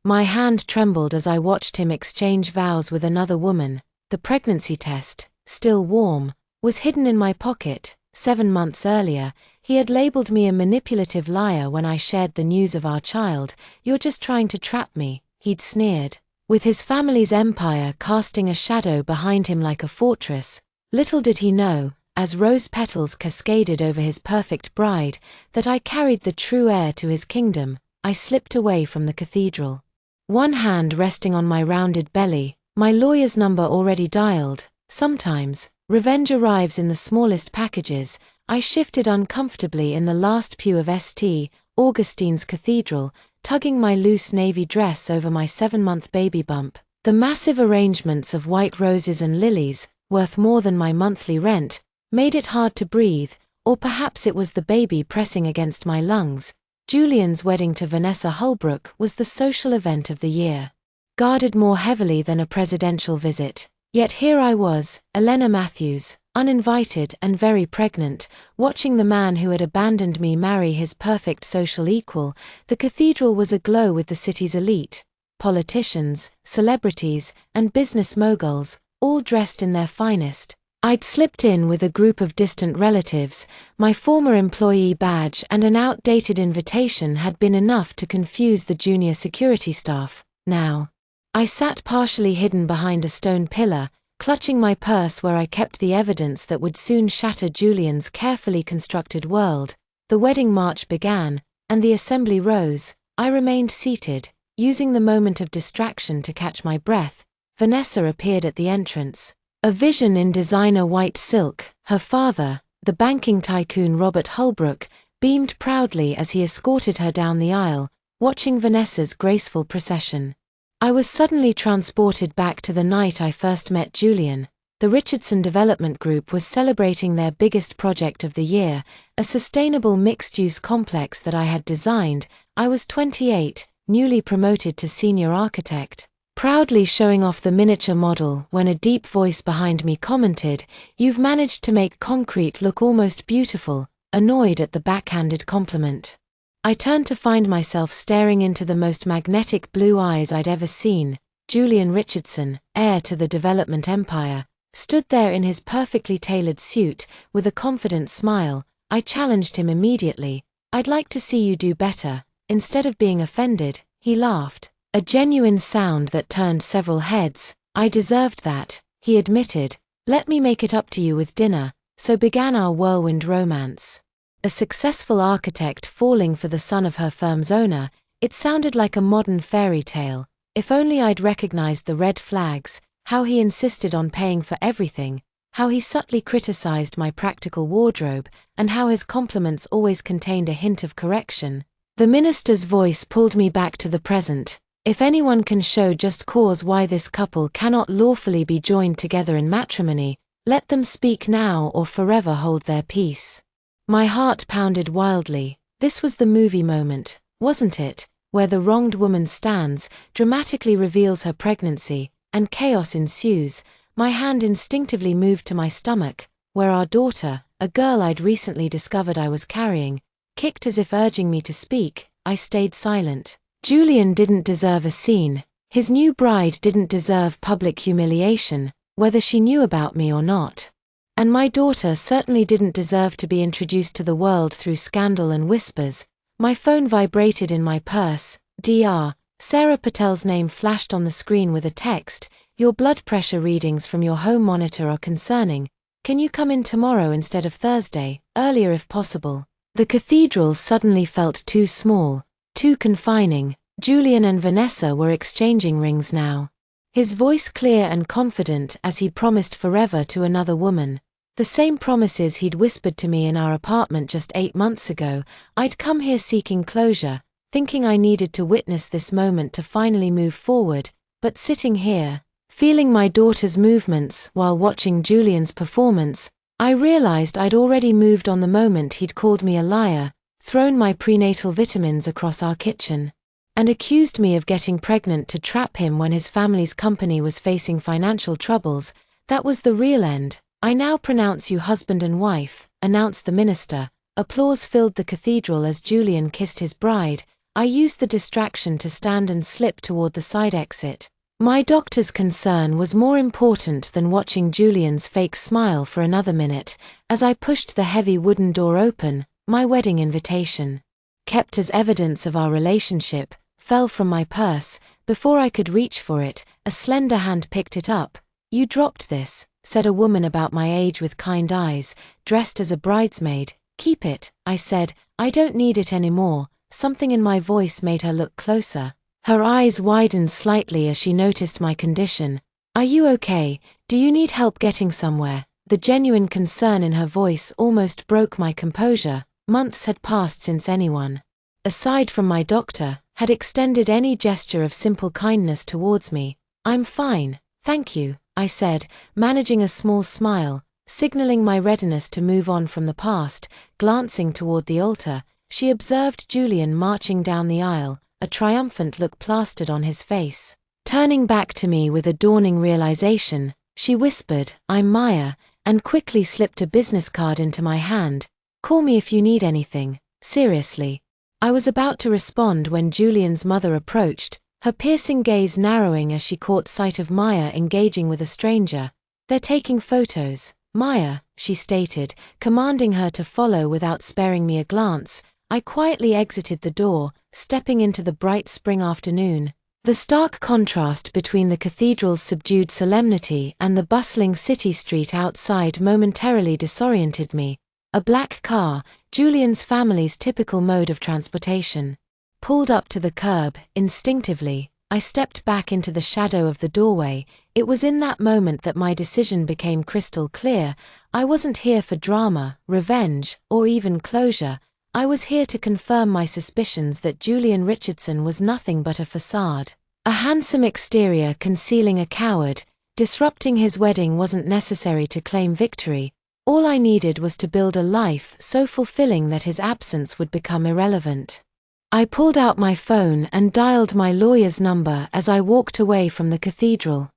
My hand trembled as I watched him exchange vows with another woman. The pregnancy test, still warm, was hidden in my pocket. 7 months earlier, he had labeled me a manipulative liar when I shared the news of our child. "You're just trying to trap me," he'd sneered. With his family's empire casting a shadow behind him like a fortress, little did he know, as rose petals cascaded over his perfect bride, that I carried the true heir to his kingdom. I slipped away from the cathedral. One hand resting on my rounded belly, my lawyer's number already dialed. Sometimes, revenge arrives in the smallest packages. I shifted uncomfortably in the last pew of St. Augustine's Cathedral, tugging my loose navy dress over my 7-month baby bump. The massive arrangements of white roses and lilies, worth more than my monthly rent, made it hard to breathe, or perhaps it was the baby pressing against my lungs. Julian's wedding to Vanessa Holbrook was the social event of the year, guarded more heavily than a presidential visit. Yet here I was, Elena Matthews, uninvited and very pregnant, watching the man who had abandoned me marry his perfect social equal. The cathedral was aglow with the city's elite, politicians, celebrities, and business moguls, all dressed in their finest. I'd slipped in with a group of distant relatives. My former employee badge and an outdated invitation had been enough to confuse the junior security staff. Now, I sat partially hidden behind a stone pillar, clutching my purse where I kept the evidence that would soon shatter Julian's carefully constructed world. The wedding march began, and the assembly rose. I remained seated, using the moment of distraction to catch my breath. Vanessa appeared at the entrance, a vision in designer white silk. Her father, the banking tycoon Robert Holbrook, beamed proudly as he escorted her down the aisle, watching Vanessa's graceful procession. I was suddenly transported back to the night I first met Julian. The Richardson Development Group was celebrating their biggest project of the year, a sustainable mixed-use complex that I had designed. I was 28, newly promoted to senior architect, proudly showing off the miniature model when a deep voice behind me commented, "You've managed to make concrete look almost beautiful," annoyed at the backhanded compliment. I turned to find myself staring into the most magnetic blue eyes I'd ever seen. Julian Richardson, heir to the development empire, stood there in his perfectly tailored suit, with a confident smile. I challenged him immediately. "I'd like to see you do better." Instead of being offended, he laughed, a genuine sound that turned several heads. "I deserved that," he admitted. "Let me make it up to you with dinner." So began our whirlwind romance. A successful architect falling for the son of her firm's owner, it sounded like a modern fairy tale. If only I'd recognized the red flags, how he insisted on paying for everything, how he subtly criticized my practical wardrobe, and how his compliments always contained a hint of correction. The minister's voice pulled me back to the present. "If anyone can show just cause why this couple cannot lawfully be joined together in matrimony, let them speak now or forever hold their peace." My heart pounded wildly. This was the movie moment, wasn't it, where the wronged woman stands, dramatically reveals her pregnancy, and chaos ensues. My hand instinctively moved to my stomach, where our daughter, a girl I'd recently discovered I was carrying, kicked as if urging me to speak. I stayed silent. Julian didn't deserve a scene. His new bride didn't deserve public humiliation, whether she knew about me or not. And my daughter certainly didn't deserve to be introduced to the world through scandal and whispers. My phone vibrated in my purse. Dr. Sarah Patel's name flashed on the screen with a text. "Your blood pressure readings from your home monitor are concerning. Can you come in tomorrow instead of Thursday, earlier if possible?" The cathedral suddenly felt too small, too confining. Julian and Vanessa were exchanging rings now. His voice clear and confident as he promised forever to another woman. The same promises he'd whispered to me in our apartment just 8 months ago. I'd come here seeking closure, thinking I needed to witness this moment to finally move forward, but sitting here, feeling my daughter's movements while watching Julian's performance, I realized I'd already moved on the moment he'd called me a liar, thrown my prenatal vitamins across our kitchen, and accused me of getting pregnant to trap him when his family's company was facing financial troubles. That was the real end. "I now pronounce you husband and wife," announced the minister. Applause filled the cathedral as Julian kissed his bride. I used the distraction to stand and slip toward the side exit. My doctor's concern was more important than watching Julian's fake smile for another minute. As I pushed the heavy wooden door open, my wedding invitation, kept as evidence of our relationship, fell from my purse. Before I could reach for it, a slender hand picked it up. "You dropped this," said a woman about my age with kind eyes, dressed as a bridesmaid. "Keep it," I said. "I don't need it anymore." Something in my voice made her look closer. Her eyes widened slightly as she noticed my condition. "Are you okay? Do you need help getting somewhere?" The genuine concern in her voice almost broke my composure. Months had passed since anyone, aside from my doctor, had extended any gesture of simple kindness towards me. "I'm fine, thank you," I said, managing a small smile, signaling my readiness to move on from the past. Glancing toward the altar, she observed Julian marching down the aisle, a triumphant look plastered on his face. Turning back to me with a dawning realization, she whispered, "I'm Maya," and quickly slipped a business card into my hand. "Call me if you need anything, seriously." I was about to respond when Julian's mother approached, her piercing gaze narrowing as she caught sight of Maya engaging with a stranger. "They're taking photos, Maya," she stated, commanding her to follow without sparing me a glance. I quietly exited the door, stepping into the bright spring afternoon. The stark contrast between the cathedral's subdued solemnity and the bustling city street outside momentarily disoriented me. A black car, Julian's family's typical mode of transportation, pulled up to the curb. Instinctively, I stepped back into the shadow of the doorway. It was in that moment that my decision became crystal clear. I wasn't here for drama, revenge, or even closure. I was here to confirm my suspicions that Julian Richardson was nothing but a facade. A handsome exterior concealing a coward. Disrupting his wedding wasn't necessary to claim victory. All I needed was to build a life so fulfilling that his absence would become irrelevant. I pulled out my phone and dialed my lawyer's number as I walked away from the cathedral.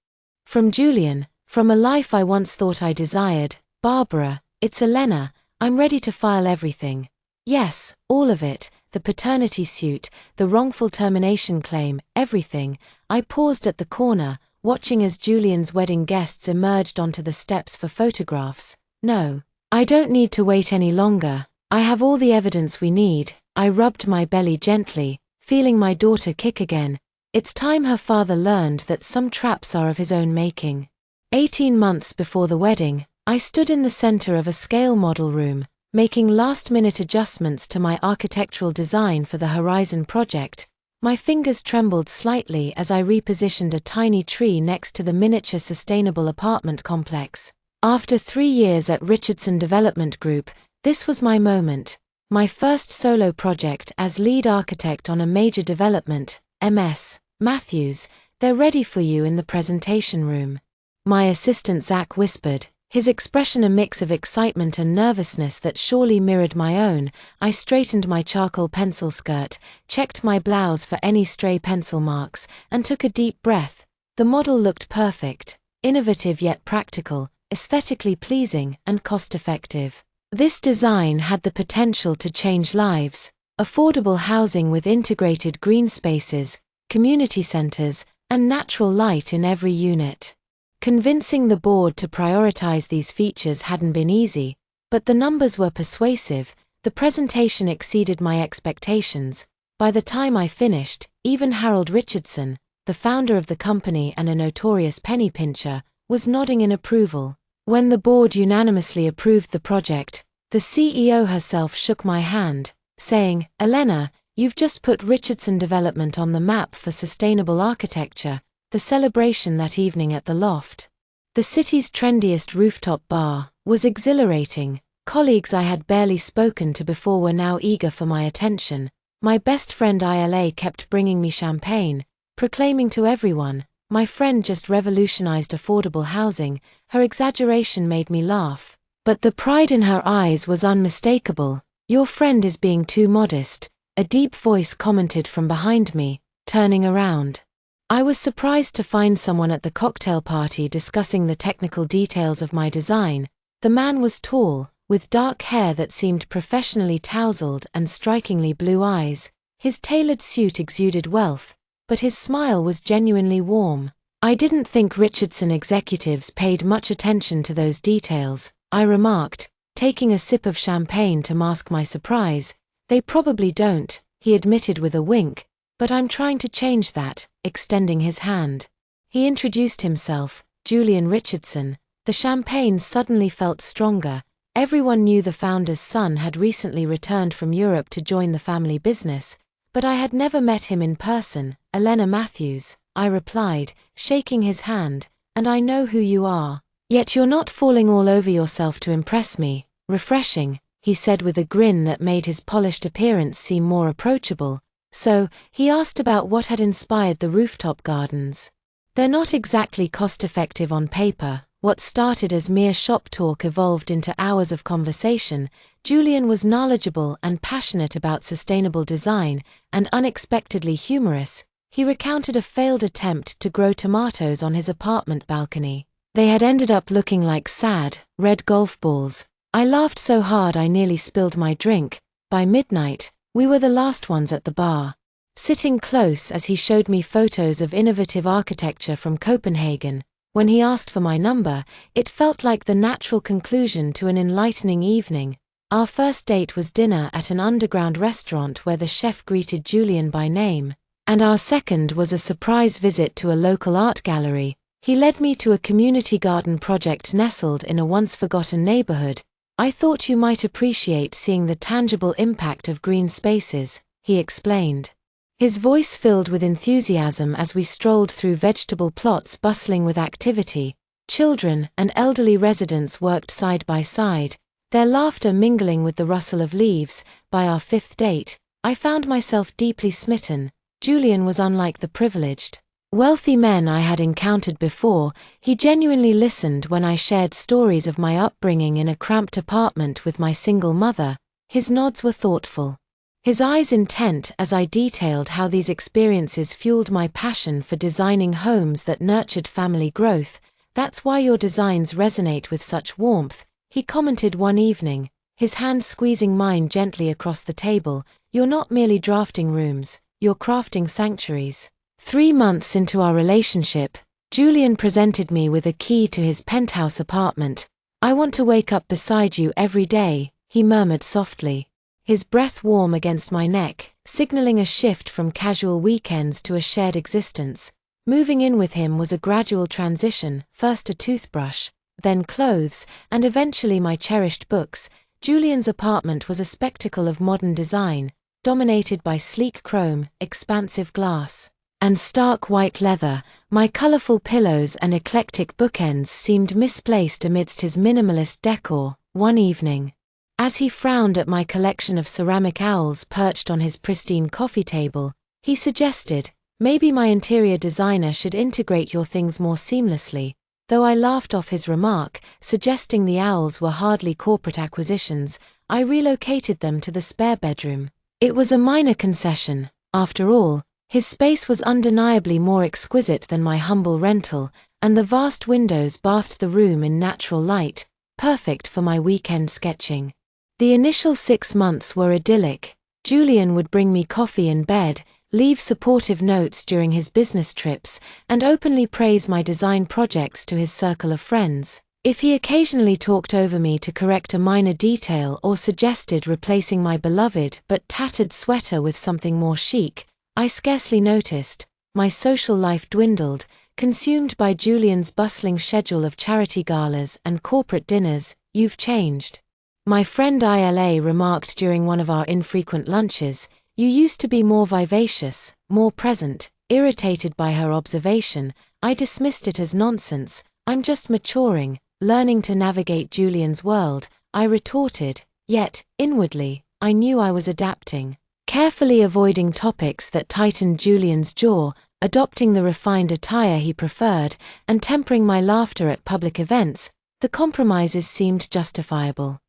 "From Julian, from a life I once thought I desired. Barbara, it's Elena. I'm ready to file everything." Yes, all of it, the paternity suit, the wrongful termination claim, everything. I paused at the corner, watching as Julian's wedding guests emerged onto the steps for photographs. "No, I don't need to wait any longer. I have all the evidence we need." I rubbed my belly gently, feeling my daughter kick again. It's time her father learned that some traps are of his own making. 18 months before the wedding, I stood in the center of a scale model room, making last-minute adjustments to my architectural design for the Horizon project. My fingers trembled slightly as I repositioned a tiny tree next to the miniature sustainable apartment complex. After 3 years at Richardson Development Group, this was my moment. My first solo project as lead architect on a major development. "MS. Matthews, they're ready for you in the presentation room," my assistant Zach whispered, his expression a mix of excitement and nervousness that surely mirrored my own. I straightened my charcoal pencil skirt, checked my blouse for any stray pencil marks, and took a deep breath. The model looked perfect, innovative yet practical, aesthetically pleasing and cost-effective. This design had the potential to change lives. Affordable housing with integrated green spaces, community centers, and natural light in every unit. Convincing the board to prioritize these features hadn't been easy, but the numbers were persuasive. The presentation exceeded my expectations. By the time I finished, even Harold Richardson, the founder of the company and a notorious penny pincher, was nodding in approval. When the board unanimously approved the project, the CEO herself shook my hand, saying, "Elena, you've just put Richardson Development on the map for sustainable architecture." The celebration that evening at the Loft, the city's trendiest rooftop bar, was exhilarating. Colleagues I had barely spoken to before were now eager for my attention. My best friend Isla kept bringing me champagne, proclaiming to everyone, "My friend just revolutionized affordable housing." Her exaggeration made me laugh, but the pride in her eyes was unmistakable. "Your friend is being too modest," a deep voice commented from behind me. Turning around, I was surprised to find someone at the cocktail party discussing the technical details of my design. The man was tall, with dark hair that seemed professionally tousled and strikingly blue eyes. His tailored suit exuded wealth, but his smile was genuinely warm. I didn't think Richardson executives paid much attention to those details, I remarked, taking a sip of champagne to mask my surprise. They probably don't, he admitted with a wink, but I'm trying to change that, extending his hand. He introduced himself, Julian Richardson. The champagne suddenly felt stronger. Everyone knew the founder's son had recently returned from Europe to join the family business, but I had never met him in person. Elena Matthews, I replied, shaking his hand, and I know who you are. Yet you're not falling all over yourself to impress me. Refreshing, he said with a grin that made his polished appearance seem more approachable. So, he asked about what had inspired the rooftop gardens. They're not exactly cost-effective on paper. What started as mere shop talk evolved into hours of conversation. Julian was knowledgeable and passionate about sustainable design, and unexpectedly humorous. He recounted a failed attempt to grow tomatoes on his apartment balcony. They had ended up looking like sad, red golf balls. I laughed so hard I nearly spilled my drink. By midnight, we were the last ones at the bar. Sitting close as he showed me photos of innovative architecture from Copenhagen. When he asked for my number, it felt like the natural conclusion to an enlightening evening. Our first date was dinner at an underground restaurant where the chef greeted Julian by name, and our second was a surprise visit to a local art gallery. He led me to a community garden project nestled in a once-forgotten neighborhood. I thought you might appreciate seeing the tangible impact of green spaces, he explained. His voice filled with enthusiasm as we strolled through vegetable plots bustling with activity. Children and elderly residents worked side by side, their laughter mingling with the rustle of leaves. By our fifth date, I found myself deeply smitten. Julian was unlike the privileged, wealthy men I had encountered before. He genuinely listened when I shared stories of my upbringing in a cramped apartment with my single mother. His nods were thoughtful, his eyes intent as I detailed how these experiences fueled my passion for designing homes that nurtured family growth. That's why your designs resonate with such warmth, he commented one evening, his hand squeezing mine gently across the table. You're not merely drafting rooms, you're crafting sanctuaries. 3 months into our relationship, Julian presented me with a key to his penthouse apartment. I want to wake up beside you every day, he murmured softly, his breath warm against my neck, signaling a shift from casual weekends to a shared existence. Moving in with him was a gradual transition, first a toothbrush, then clothes, and eventually my cherished books. Julian's apartment was a spectacle of modern design, dominated by sleek chrome, expansive glass, and stark white leather. My colorful pillows and eclectic bookends seemed misplaced amidst his minimalist decor. One evening, as he frowned at my collection of ceramic owls perched on his pristine coffee table, he suggested, maybe my interior designer should integrate your things more seamlessly, though I laughed off his remark, suggesting the owls were hardly corporate acquisitions. I relocated them to the spare bedroom. It was a minor concession, after all. His space was undeniably more exquisite than my humble rental, and the vast windows bathed the room in natural light, perfect for my weekend sketching. The initial 6 months were idyllic. Julian would bring me coffee in bed, leave supportive notes during his business trips, and openly praise my design projects to his circle of friends. If he occasionally talked over me to correct a minor detail or suggested replacing my beloved but tattered sweater with something more chic, I scarcely noticed. My social life dwindled, consumed by Julian's bustling schedule of charity galas and corporate dinners. You've changed, my friend Ila remarked during one of our infrequent lunches. You used to be more vivacious, more present. Irritated by her observation, I dismissed it as nonsense. I'm just maturing, learning to navigate Julian's world, I retorted, yet, inwardly, I knew I was adapting. Carefully avoiding topics that tightened Julian's jaw, adopting the refined attire he preferred, and tempering my laughter at public events, the compromises seemed justifiable.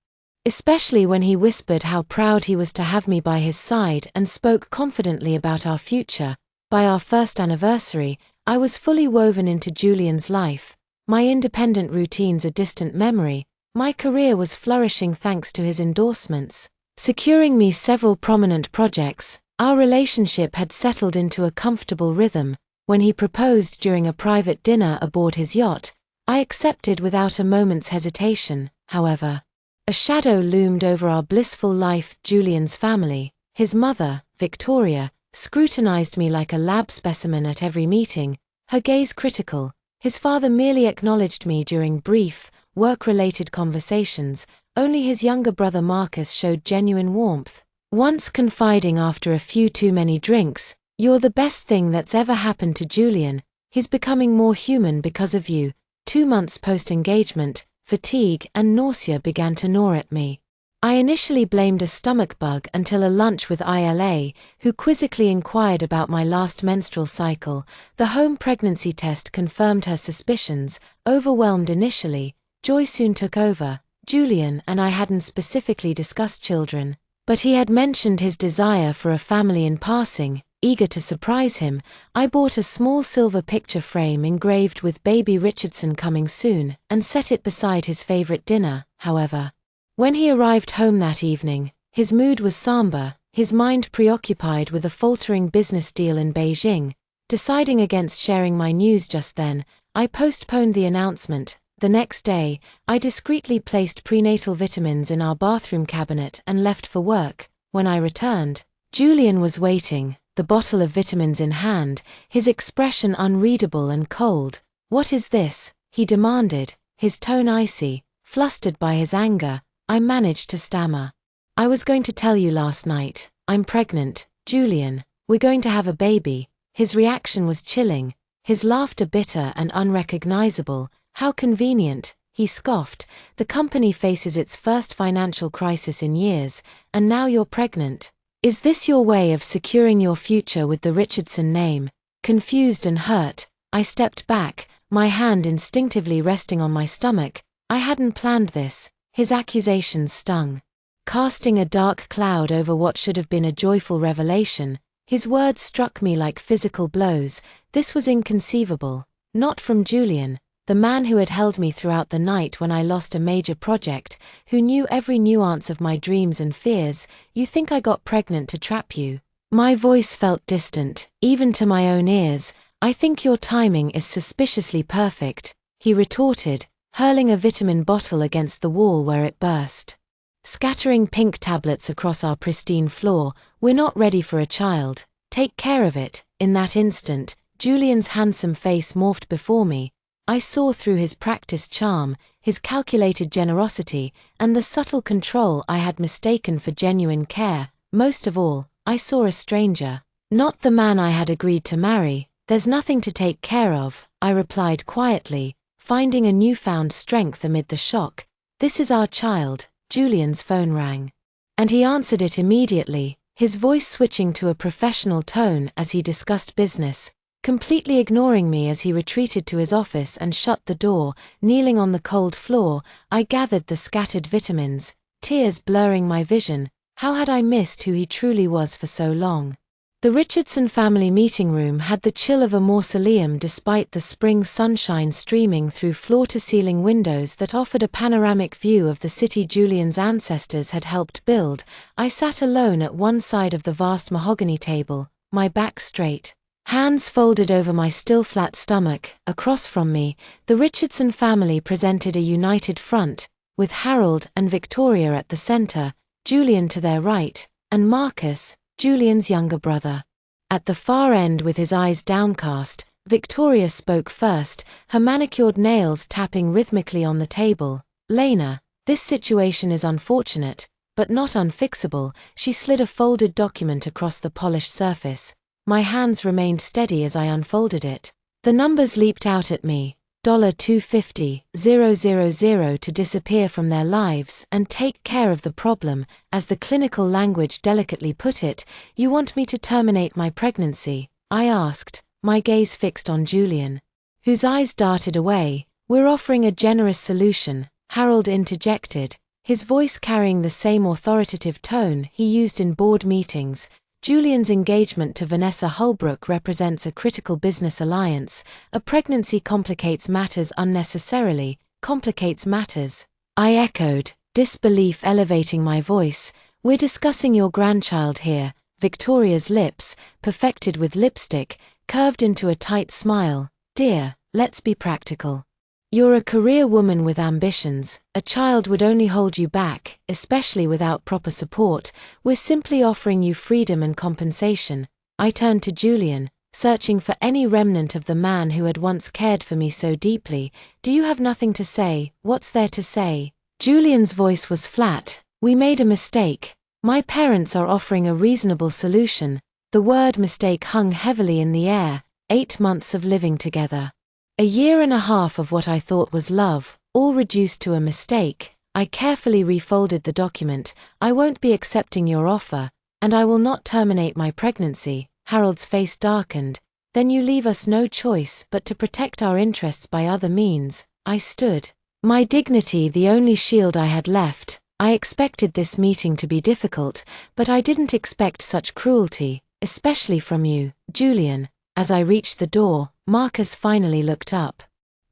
Especially when he whispered how proud he was to have me by his side and spoke confidently about our future. By our first anniversary, I was fully woven into Julian's life, my independent routines a distant memory. My career was flourishing thanks to his endorsements, securing me several prominent projects. Our relationship had settled into a comfortable rhythm. When he proposed during a private dinner aboard his yacht, I accepted without a moment's hesitation. However, a shadow loomed over our blissful life. Julian's family, his mother, Victoria, scrutinized me like a lab specimen at every meeting, her gaze critical. His father merely acknowledged me during brief, work-related conversations. Only his younger brother Marcus showed genuine warmth, once confiding after a few too many drinks, "You're the best thing that's ever happened to Julian. He's becoming more human because of you." 2 months post-engagement, fatigue and nausea began to gnaw at me. I initially blamed a stomach bug until a lunch with ILA, who quizzically inquired about my last menstrual cycle. The home pregnancy test confirmed her suspicions. Overwhelmed initially, joy soon took over. Julian and I hadn't specifically discussed children, but he had mentioned his desire for a family in passing. Eager to surprise him, I bought a small silver picture frame engraved with Baby Richardson coming soon, and set it beside his favorite dinner. However, when he arrived home that evening, his mood was somber, his mind preoccupied with a faltering business deal in Beijing. Deciding against sharing my news just then, I postponed the announcement. The next day, I discreetly placed prenatal vitamins in our bathroom cabinet and left for work. When I returned, Julian was waiting, the bottle of vitamins in hand, his expression unreadable and cold. "What is this?" he demanded, his tone icy. Flustered by his anger, I managed to stammer, "I was going to tell you last night. I'm pregnant, Julian. We're going to have a baby." His reaction was chilling, his laughter bitter and unrecognizable. "How convenient," he scoffed. "The company faces its first financial crisis in years, and now you're pregnant. Is this your way of securing your future with the Richardson name?" Confused and hurt, I stepped back, my hand instinctively resting on my stomach. I hadn't planned this. His accusations stung, casting a dark cloud over what should have been a joyful revelation. His words struck me like physical blows. This was inconceivable. Not from Julian, the man who had held me throughout the night when I lost a major project, who knew every nuance of my dreams and fears. "You think I got pregnant to trap you?" My voice felt distant, even to my own ears. "I think your timing is suspiciously perfect," he retorted, hurling a vitamin bottle against the wall where it burst, scattering pink tablets across our pristine floor. "We're not ready for a child. Take care of it." In that instant, Julian's handsome face morphed before me. I saw through his practiced charm, his calculated generosity, and the subtle control I had mistaken for genuine care. Most of all, I saw a stranger, not the man I had agreed to marry. "There's nothing to take care of," I replied quietly, finding a newfound strength amid the shock. "This is our child." Julian's phone rang, and he answered it immediately, his voice switching to a professional tone as he discussed business. Completely ignoring me as he retreated to his office and shut the door, kneeling on the cold floor, I gathered the scattered vitamins, tears blurring my vision. How had I missed who he truly was for so long? The Richardson family meeting room had the chill of a mausoleum despite the spring sunshine streaming through floor-to-ceiling windows that offered a panoramic view of the city Julian's ancestors had helped build. I sat alone at one side of the vast mahogany table, my back straight, hands folded over my still flat stomach. Across from me, the Richardson family presented a united front, with Harold and Victoria at the center, Julian to their right, and Marcus, Julian's younger brother, at the far end with his eyes downcast. Victoria spoke first, her manicured nails tapping rhythmically on the table. "Lena, this situation is unfortunate, but not unfixable." She slid a folded document across the polished surface. My hands remained steady as I unfolded it. The numbers leaped out at me. $250,000 to disappear from their lives and take care of the problem. As the clinical language delicately put it, "You want me to terminate my pregnancy?" I asked, my gaze fixed on Julian, whose eyes darted away. "We're offering a generous solution," Harold interjected, his voice carrying the same authoritative tone he used in board meetings. Julian's engagement to Vanessa Holbrook represents a critical business alliance. A pregnancy complicates matters unnecessarily. Complicates matters. I echoed, disbelief elevating my voice. "We're discussing your grandchild here, Victoria's lips, perfected with lipstick, curved into a tight smile. "Dear, let's be practical. You're a career woman with ambitions. A child would only hold you back, especially without proper support. We're simply offering you freedom and compensation." I turned to Julian, searching for any remnant of the man who had once cared for me so deeply. "Do you have nothing to say? What's there to say?" Julian's voice was flat. "We made a mistake. My parents are offering a reasonable solution." The word mistake hung heavily in the air. 8 months of living together. A year and a half of what I thought was love, all reduced to a mistake. I carefully refolded the document. "I won't be accepting your offer, and I will not terminate my pregnancy." Harold's face darkened. "Then you leave us no choice but to protect our interests by other means." I stood. My dignity the only shield I had left. "I expected this meeting to be difficult, but I didn't expect such cruelty, especially from you, Julian." As I reached the door, Marcus finally looked up.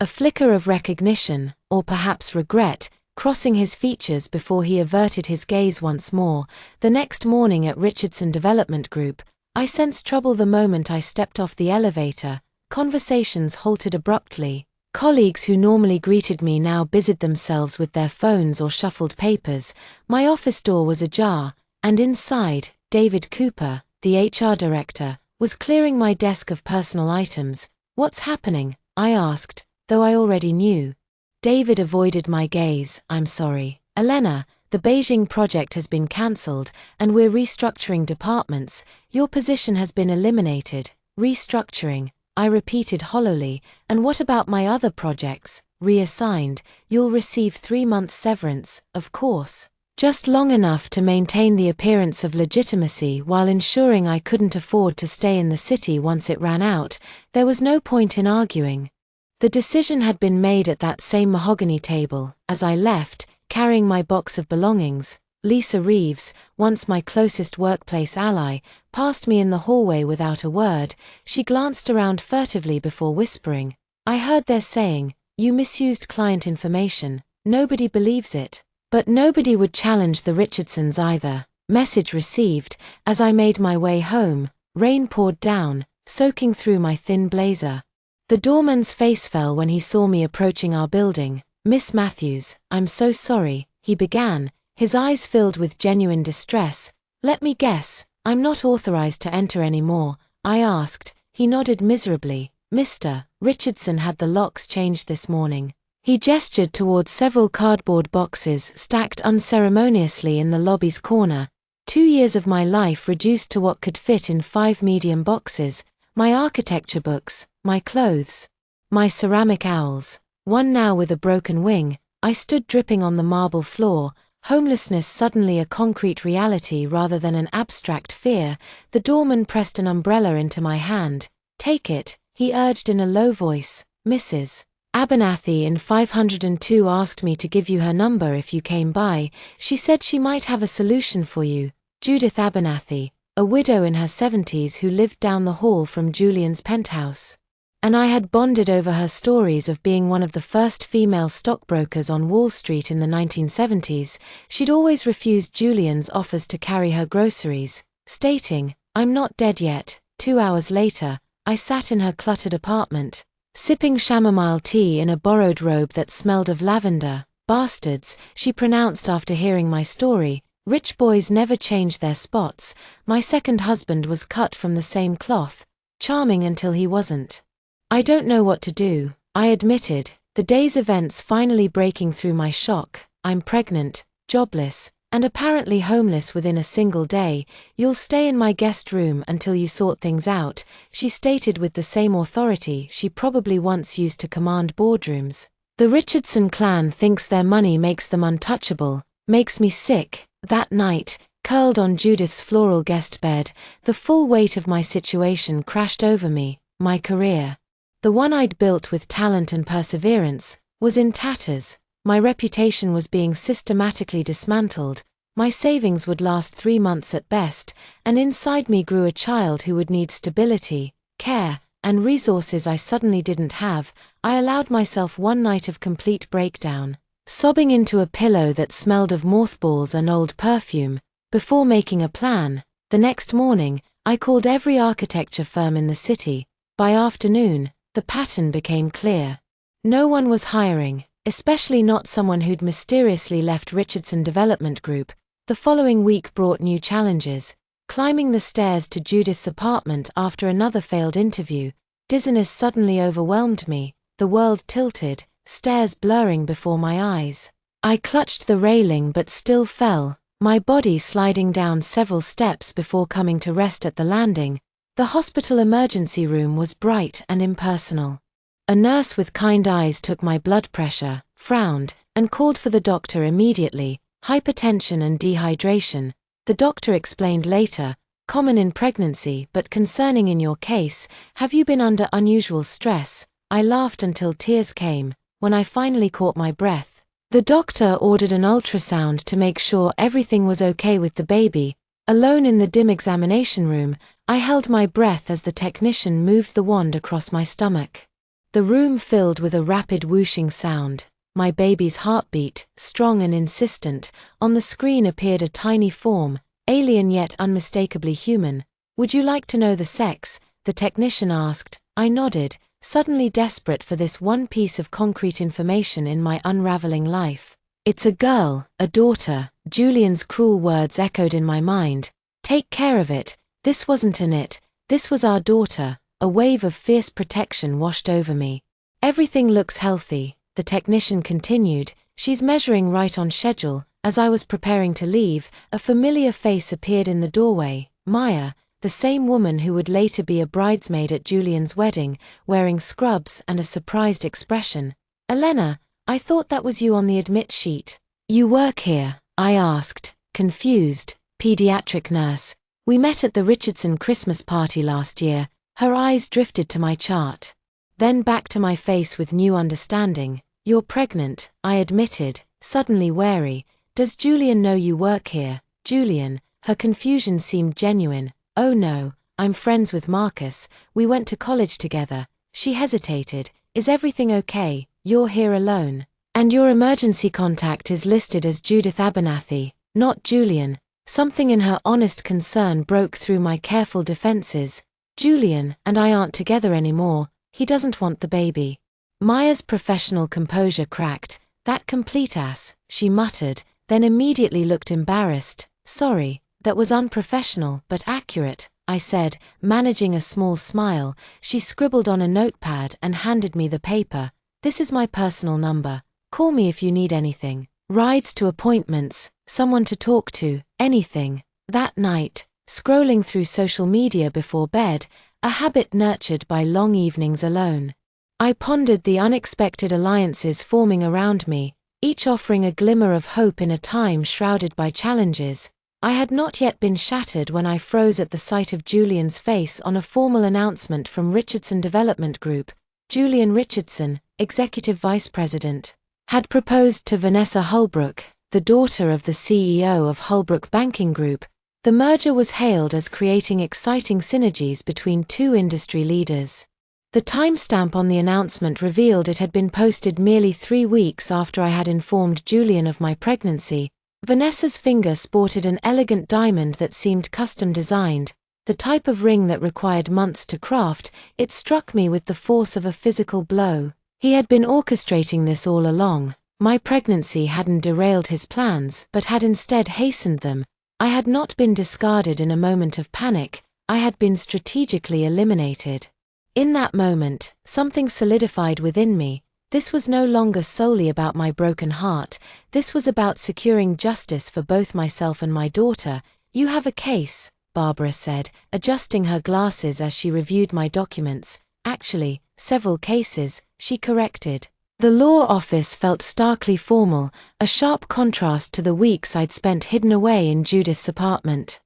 A flicker of recognition, or perhaps regret, crossing his features before he averted his gaze once more. The next morning at Richardson Development Group, I sensed trouble the moment I stepped off the elevator. Conversations halted abruptly. Colleagues who normally greeted me now busied themselves with their phones or shuffled papers. My office door was ajar, and inside, David Cooper, the HR director, was clearing my desk of personal items. "What's happening?" I asked, though I already knew. David avoided my gaze. "I'm sorry, Elena, the Beijing project has been cancelled, and we're restructuring departments. Your position has been eliminated." "Restructuring," I repeated hollowly. "And what about my other projects?" "Reassigned. You'll receive 3 months severance, of course. Just long enough to maintain the appearance of legitimacy while ensuring I couldn't afford to stay in the city once it ran out." There was no point in arguing. The decision had been made at that same mahogany table. As I left, carrying my box of belongings, Lisa Reeves, once my closest workplace ally, passed me in the hallway without a word. She glanced around furtively before whispering, "I heard they're saying, you misused client information. Nobody believes it." But nobody would challenge the Richardsons either. Message received. As I made my way home, rain poured down, soaking through my thin blazer. The doorman's face fell when he saw me approaching our building. "Miss Matthews, I'm so sorry," he began, his eyes filled with genuine distress. "Let me guess, I'm not authorized to enter anymore?" I asked. He nodded miserably. "Mr. Richardson had the locks changed this morning." He gestured towards several cardboard boxes stacked unceremoniously in the lobby's corner. 2 years of my life reduced to what could fit in 5 medium boxes. My architecture books, my clothes, my ceramic owls, one now with a broken wing. I stood dripping on the marble floor, homelessness suddenly a concrete reality rather than an abstract fear. The doorman pressed an umbrella into my hand. "Take it," he urged in a low voice. "Mrs. Abernathy in 502 asked me to give you her number if you came by. She said she might have a solution for you." Judith Abernathy, a widow in her 70s who lived down the hall from Julian's penthouse. And I had bonded over her stories of being one of the first female stockbrokers on Wall Street in the 1970s. She'd always refused Julian's offers to carry her groceries, stating, "I'm not dead yet." 2 hours later, I sat in her cluttered apartment, sipping chamomile tea in a borrowed robe that smelled of lavender. "Bastards," she pronounced after hearing my story. "Rich boys never change their spots. My second husband was cut from the same cloth. Charming until he wasn't." "I don't know what to do," I admitted, the day's events finally breaking through my shock. "I'm pregnant, jobless, and apparently homeless within a single day. You'll stay in my guest room until you sort things out," she stated with the same authority she probably once used to command boardrooms. The Richardson clan thinks their money makes them untouchable. Makes me sick. That night, curled on Judith's floral guest bed, the full weight of my situation crashed over me. My career, the one I'd built with talent and perseverance, was in tatters. My reputation was being systematically dismantled. My savings would last 3 months at best, and inside me grew a child who would need stability, care, and resources I suddenly didn't have. I allowed myself one night of complete breakdown, sobbing into a pillow that smelled of mothballs and old perfume. Before making a plan, The next morning, I called every architecture firm in the city. By afternoon, the pattern became clear. No one was hiring, especially not someone who'd mysteriously left Richardson Development Group. The following week brought new challenges. Climbing the stairs to Judith's apartment after another failed interview, dizziness suddenly overwhelmed me, the world tilted, stairs blurring before my eyes. I clutched the railing but still fell, my body sliding down several steps before coming to rest at the landing. The hospital emergency room was bright and impersonal. A nurse with kind eyes took my blood pressure, frowned, and called for the doctor immediately. Hypertension and dehydration. The doctor explained later, common in pregnancy but concerning in your case. Have you been under unusual stress? I laughed until tears came. When I finally caught my breath, the doctor ordered an ultrasound to make sure everything was okay with the baby. Alone in the dim examination room, I held my breath as the technician moved the wand across my stomach. The room filled with a rapid whooshing sound. My baby's heartbeat, strong and insistent. On the screen appeared a tiny form, alien yet unmistakably human. Would you like to know the sex? The technician asked. I nodded, suddenly desperate for this one piece of concrete information in my unraveling life. It's a girl, a daughter. Julian's cruel words echoed in my mind. Take care of it. This wasn't an it. This was our daughter. A wave of fierce protection washed over me. Everything looks healthy, the technician continued. She's measuring right on schedule. As I was preparing to leave, a familiar face appeared in the doorway. Maya, the same woman who would later be a bridesmaid at Julian's wedding, wearing scrubs and a surprised expression. Elena, I thought that was you on the admit sheet. You work here? I asked, confused. Pediatric nurse. We met at the Richardson Christmas party last year. Her eyes drifted to my chart. Then back to my face with new understanding. You're pregnant, I admitted, suddenly wary. Does Julian know you work here? Julian, her confusion seemed genuine. Oh no, I'm friends with Marcus. We went to college together. She hesitated. Is everything okay? You're here alone. And your emergency contact is listed as Judith Abernathy, not Julian. Something in her honest concern broke through my careful defenses. Julian and I aren't together anymore. He doesn't want the baby. Maya's professional composure cracked. That complete ass, she muttered, then immediately looked embarrassed. Sorry, that was unprofessional but accurate, I said, managing a small smile. She scribbled on a notepad and handed me the paper. This is my personal number. Call me if you need anything. Rides to appointments, someone to talk to, anything. That night, scrolling through social media before bed, a habit nurtured by long evenings alone, I pondered the unexpected alliances forming around me, each offering a glimmer of hope in a time shrouded by challenges. I had not yet been shattered when I froze at the sight of Julian's face on a formal announcement from Richardson Development Group. Julian Richardson, Executive Vice President, had proposed to Vanessa Holbrook, the daughter of the CEO of Holbrook Banking Group. The merger was hailed as creating exciting synergies between two industry leaders. The timestamp on the announcement revealed it had been posted merely 3 weeks after I had informed Julian of my pregnancy. Vanessa's finger sported an elegant diamond that seemed custom-designed, the type of ring that required months to craft. It struck me with the force of a physical blow. He had been orchestrating this all along. My pregnancy hadn't derailed his plans but had instead hastened them. I had not been discarded in a moment of panic, I had been strategically eliminated. In that moment, something solidified within me. This was no longer solely about my broken heart, this was about securing justice for both myself and my daughter. You have a case, Barbara said, adjusting her glasses as she reviewed my documents. Actually, several cases, she corrected. The law office felt starkly formal, a sharp contrast to the weeks I'd spent hidden away in Judith's apartment.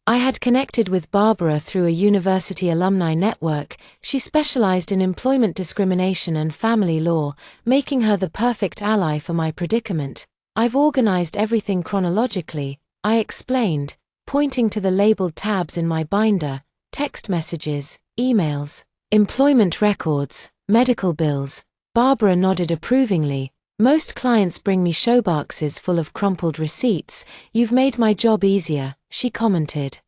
I had connected with Barbara through a university alumni network. She specialized in employment discrimination and family law, making her the perfect ally for my predicament. I've organized everything chronologically, I explained, pointing to the labeled tabs in my binder: text messages, emails, employment records, medical bills. Barbara nodded approvingly. Most clients bring me showboxes full of crumpled receipts. You've made my job easier, she commented.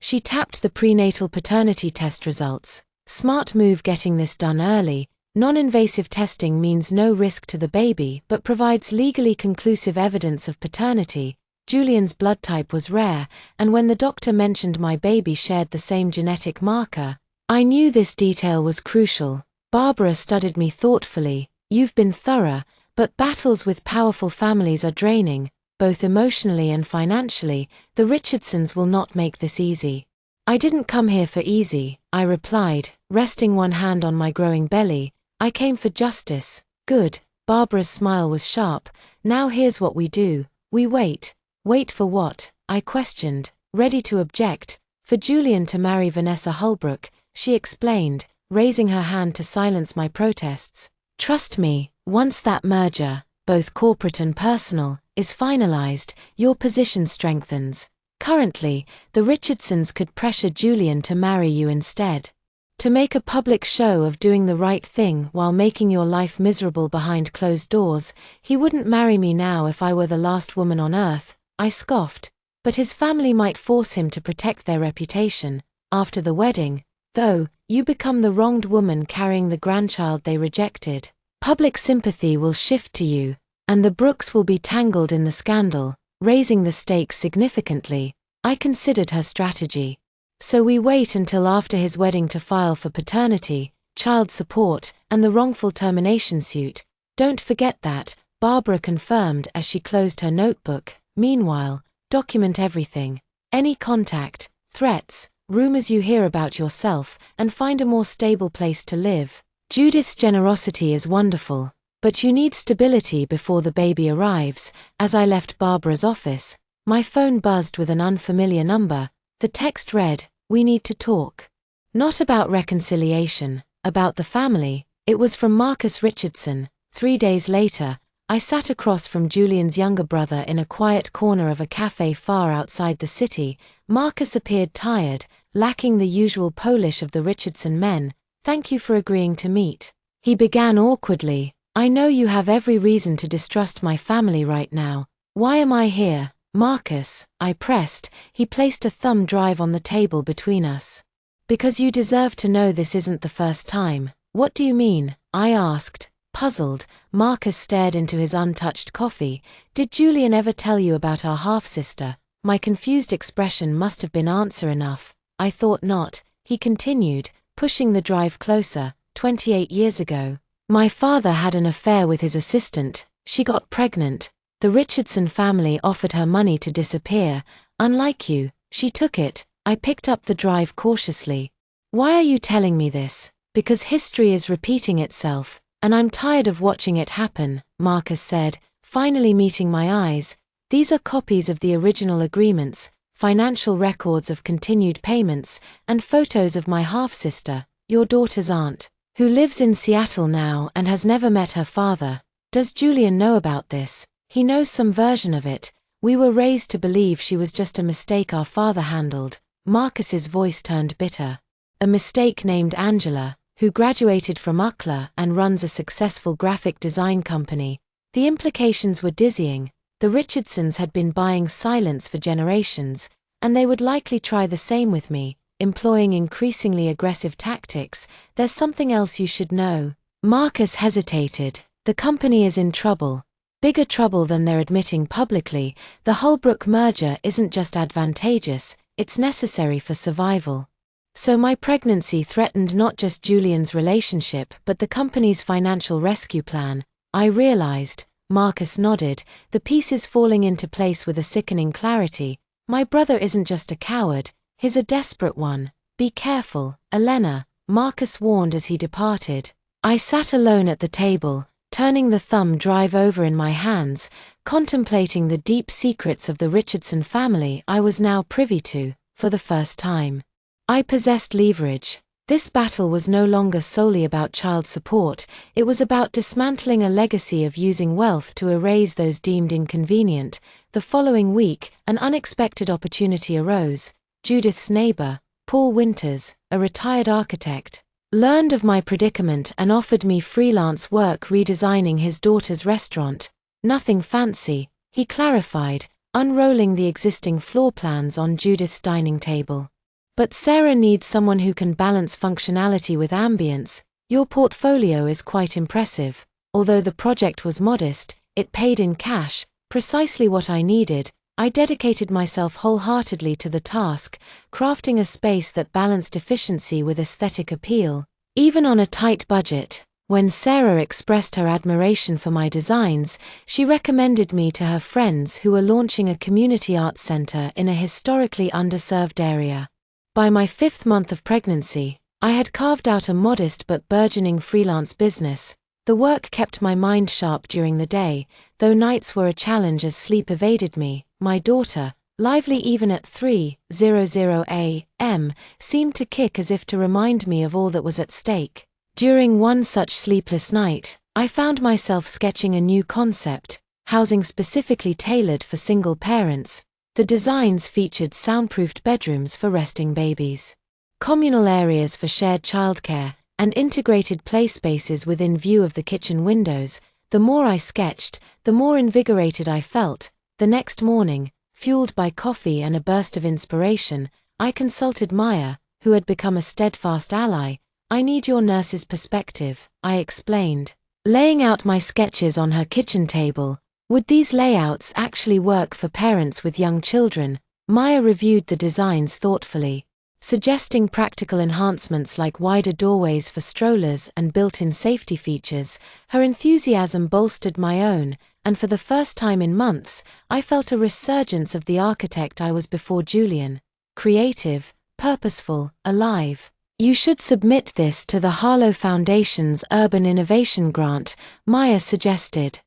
She tapped the prenatal paternity test results. Smart move getting this done early. Non-invasive testing means no risk to the baby but provides legally conclusive evidence of paternity. Julian's blood type was rare, and when the doctor mentioned my baby shared the same genetic marker, I knew this detail was crucial. Barbara studied me thoughtfully. You've been thorough, but battles with powerful families are draining, both emotionally and financially. The Richardsons will not make this easy. I didn't come here for easy, I replied, resting one hand on my growing belly. I came for justice. Good. Barbara's smile was sharp. Now here's what we do. We wait. Wait for what? I questioned, ready to object. For Julian to marry Vanessa Holbrook, she explained, raising her hand to silence my protests. Trust me, once that merger, both corporate and personal, is finalized, your position strengthens. Currently, the Richardsons could pressure Julian to marry you instead. To make a public show of doing the right thing while making your life miserable behind closed doors. He wouldn't marry me now if I were the last woman on earth, I scoffed. But his family might force him to protect their reputation. After the wedding, though, you become the wronged woman carrying the grandchild they rejected. Public sympathy will shift to you, and the Brookes will be tangled in the scandal, raising the stakes significantly. I considered her strategy. So we wait until after his wedding to file for paternity, child support, and the wrongful termination suit. Don't forget that, Barbara confirmed as she closed her notebook. Meanwhile, document everything. Any contact, threats, rumors you hear about yourself, and find a more stable place to live. Judith's generosity is wonderful, but you need stability before the baby arrives. As I left Barbara's office, my phone buzzed with an unfamiliar number. The text read, "We need to talk." Not about reconciliation, about the family. It was from Marcus Richardson. 3 days later, I sat across from Julian's younger brother in a quiet corner of a cafe far outside the city. Marcus appeared tired, lacking the usual polish of the Richardson men. "Thank you for agreeing to meet," he began awkwardly. "I know you have every reason to distrust my family right now. Why am I here, Marcus?" I pressed. He placed a thumb drive on the table between us. "Because you deserve to know this isn't the first time." "What do you mean?" I asked, puzzled. Marcus stared into his untouched coffee. "Did Julian ever tell you about our half-sister?" My confused expression must have been answer enough. "I thought not," he continued, pushing the drive closer. 28 years ago, my father had an affair with his assistant. She got pregnant. The Richardson family offered her money to disappear. Unlike you, she took it. I picked up the drive cautiously. "Why are you telling me this?" "Because history is repeating itself, and I'm tired of watching it happen," Marcus said, finally meeting my eyes. "These are copies of the original agreements, financial records of continued payments, and photos of my half-sister, your daughter's aunt, who lives in Seattle now and has never met her father. Does Julian know about this?" "He knows some version of it. We were raised to believe she was just a mistake our father handled." Marcus's voice turned bitter. "A mistake named Angela, who graduated from UCLA and runs a successful graphic design company." The implications were dizzying. The Richardsons had been buying silence for generations, and they would likely try the same with me, employing increasingly aggressive tactics. "There's something else you should know." Marcus hesitated. "The company is in trouble. Bigger trouble than they're admitting publicly. The Holbrook merger isn't just advantageous, it's necessary for survival." So my pregnancy threatened not just Julian's relationship but the company's financial rescue plan. I realized. Marcus nodded, the pieces falling into place with a sickening clarity. "My brother isn't just a coward, he's a desperate one. Be careful, Elena," Marcus warned as he departed. I sat alone at the table, turning the thumb drive over in my hands, contemplating the deep secrets of the Richardson family I was now privy to, for the first time. I possessed leverage. This battle was no longer solely about child support, it was about dismantling a legacy of using wealth to erase those deemed inconvenient. The following week, an unexpected opportunity arose. Judith's neighbor, Paul Winters, a retired architect, learned of my predicament and offered me freelance work redesigning his daughter's restaurant. "Nothing fancy," he clarified, unrolling the existing floor plans on Judith's dining table. But Sarah needs someone who can balance functionality with ambience. Your portfolio is quite impressive. Although the project was modest, it paid in cash, precisely what I needed. I dedicated myself wholeheartedly to the task, crafting a space that balanced efficiency with aesthetic appeal, even on a tight budget. When Sarah expressed her admiration for my designs, she recommended me to her friends who were launching a community arts center in a historically underserved area. By my 5th month of pregnancy, I had carved out a modest but burgeoning freelance business. The work kept my mind sharp during the day, though nights were a challenge as sleep evaded me. My daughter, lively even at 3:00 a.m., seemed to kick as if to remind me of all that was at stake. During one such sleepless night, I found myself sketching a new concept, housing specifically tailored for single parents. The designs featured soundproofed bedrooms for resting babies, communal areas for shared childcare, and integrated play spaces within view of the kitchen windows. The more I sketched, the more invigorated I felt. The next morning, fueled by coffee and a burst of inspiration, I consulted Maya, who had become a steadfast ally. "I need your nurse's perspective," I explained, laying out my sketches on her kitchen table. Would these layouts actually work for parents with young children? Maya reviewed the designs thoughtfully, suggesting practical enhancements like wider doorways for strollers and built-in safety features. Her enthusiasm bolstered my own, and for the first time in months, I felt a resurgence of the architect I was before Julian. Creative, purposeful, alive. "You should submit this to the Harlow Foundation's Urban Innovation Grant," Maya suggested.